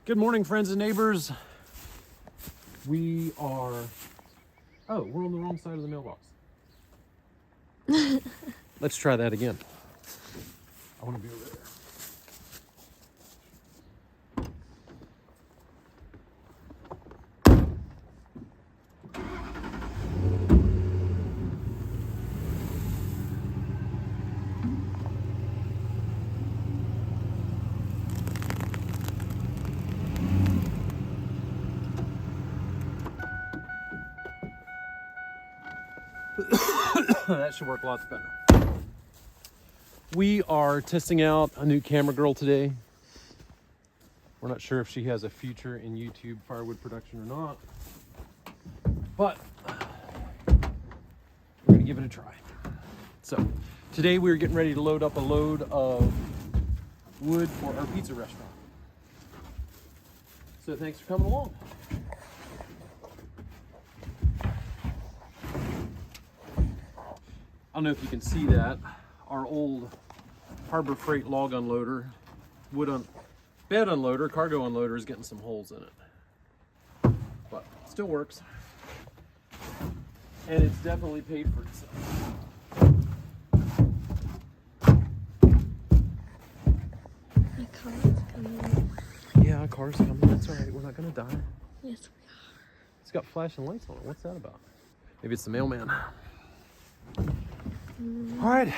Good morning, friends and neighbors. We are... Oh, we're on the wrong side of the mailbox. Let's try that again. I want to be over there. That should work lots better. We are testing out a new camera girl today. We're not sure if she has a future in YouTube firewood production or not, but we're gonna give it a try. So today we're getting ready to load up a load of wood for our pizza restaurant. So thanks for coming along. I don't know if you can see that. Our old Harbor Freight log unloader, bed unloader, cargo unloader is getting some holes in it. But it still works. And it's definitely paid for itself. A car's coming. Yeah, a car's coming. That's all right. We're not going to die. Yes, we are. It's got flashing lights on it. What's that about? Maybe it's the mailman. All right.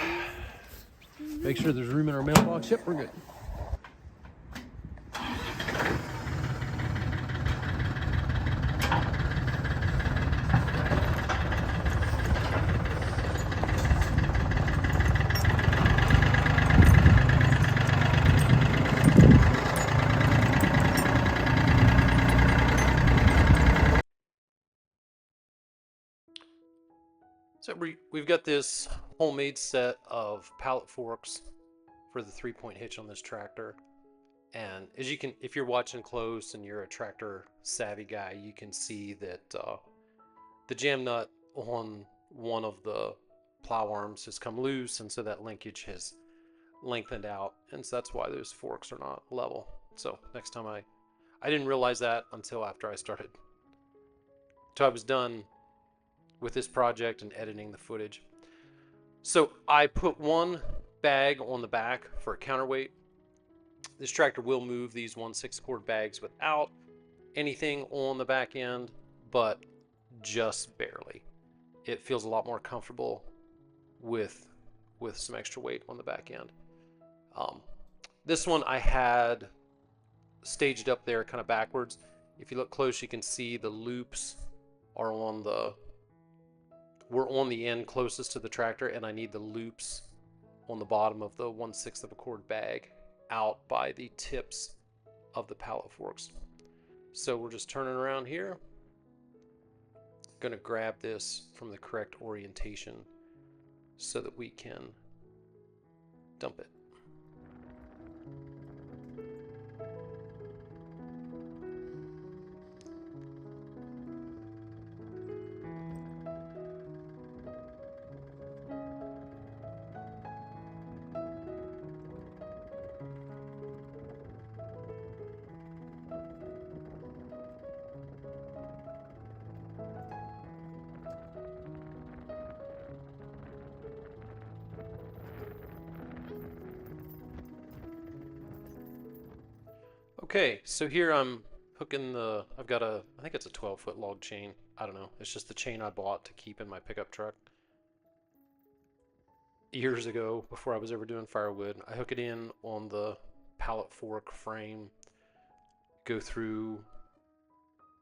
Make sure there's room in our mailbox. Yep, we're good. So we've got this homemade set of pallet forks for the 3-point hitch on this tractor. And as you can, if you're watching close and you're a tractor savvy guy, you can see that the jam nut on one of the plow arms has come loose, and so that linkage has lengthened out, and so that's why those forks are not level. So next time I didn't realize that until after I was done with this project and editing the footage. So I put one bag on the back for a counterweight. This tractor will move these 1/6 cord bags without anything on the back end, but just barely. It feels a lot more comfortable with some extra weight on the back end. This one I had staged up there kind of backwards. If you look close, you can see the loops are we're on the end closest to the tractor, and I need the loops on the bottom of the 1/6 of a cord bag out by the tips of the pallet forks. So we're just turning around here. Gonna grab this from the correct orientation so that we can dump it. Okay, so here I'm hooking I've got I think it's a 12-foot log chain. I don't know. It's just the chain I bought to keep in my pickup truck years ago before I was ever doing firewood. I hook it in on the pallet fork frame, go through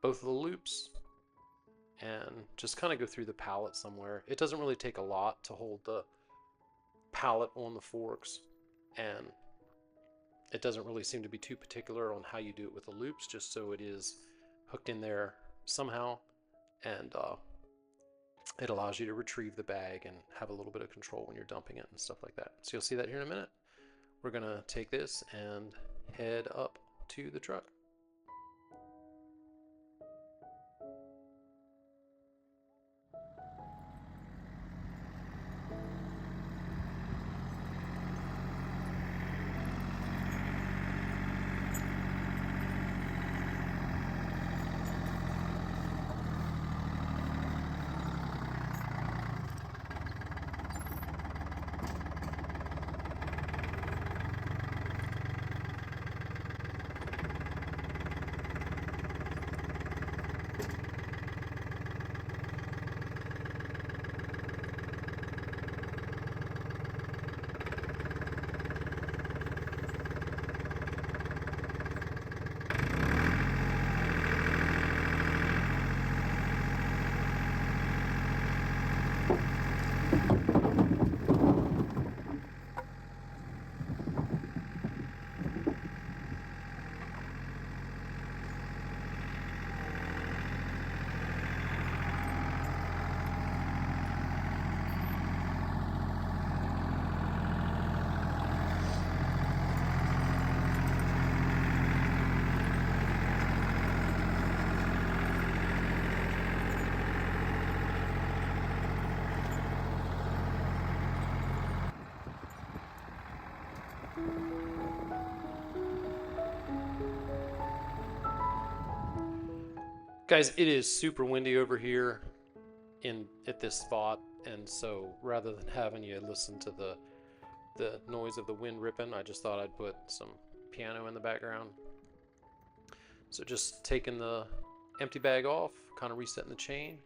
both of the loops, and just kind of go through the pallet somewhere. It doesn't really take a lot to hold the pallet on the forks, and it doesn't really seem to be too particular on how you do it with the loops, just so it is hooked in there somehow, and it allows you to retrieve the bag and have a little bit of control when you're dumping it and stuff like that. So you'll see that here in a minute. We're gonna take this and head up to the truck. Guys, it is super windy over here at this spot, and so rather than having you listen to the noise of the wind ripping, I just thought I'd put some piano in the background. So just taking the empty bag off, kind of resetting the chain,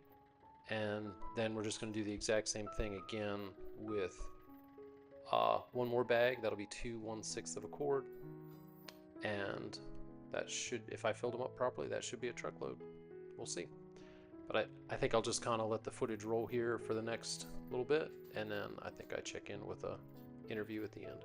and then we're just going to do the exact same thing again with one more bag. That'll be 2 1/6 of a cord, and that should, if I filled them up properly, that should be a truckload. We'll see. But I think I'll just kind of let the footage roll here for the next little bit, and then I think I check in with a interview at the end.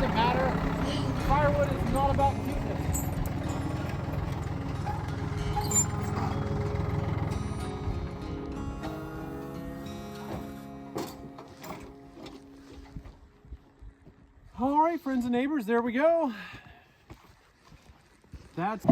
doesn't matter. Firewood is not about cuteness. All right, friends and neighbors, there we go. That's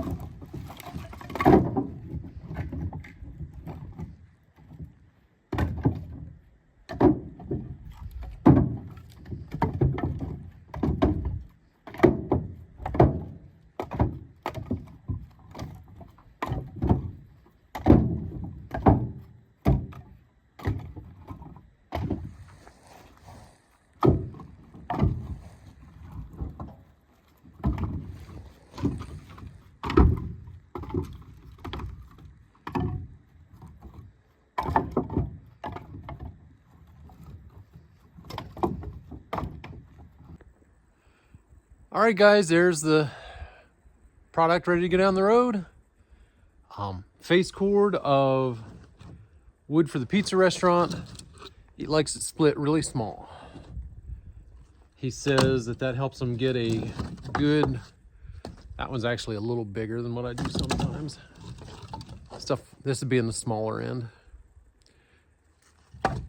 All right, guys, there's the product ready to go down the road. Face cord of wood for the pizza restaurant. He likes it split really small. He says that helps him get a good, that one's actually a little bigger than what I do sometimes. This would be in the smaller end. It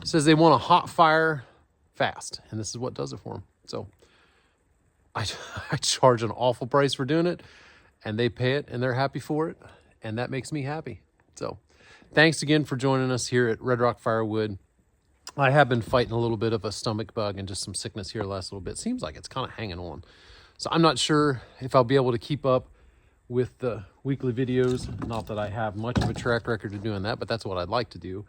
says they want a hot fire fast, and this is what does it for them. So I charge an awful price for doing it, and they pay it, and they're happy for it, and that makes me happy. So thanks again for joining us here at Red Rock Firewood. I have been fighting a little bit of a stomach bug and just some sickness here the last little bit. Seems like it's kind of hanging on. So I'm not sure if I'll be able to keep up with the weekly videos. Not that I have much of a track record of doing that, but that's what I'd like to do.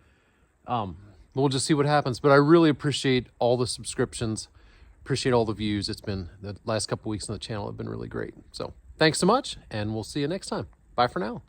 We'll just see what happens. But I really appreciate all the subscriptions. Appreciate all the views. It's been, the last couple weeks on the channel have been really great. So thanks so much, and we'll see you next time. Bye for now.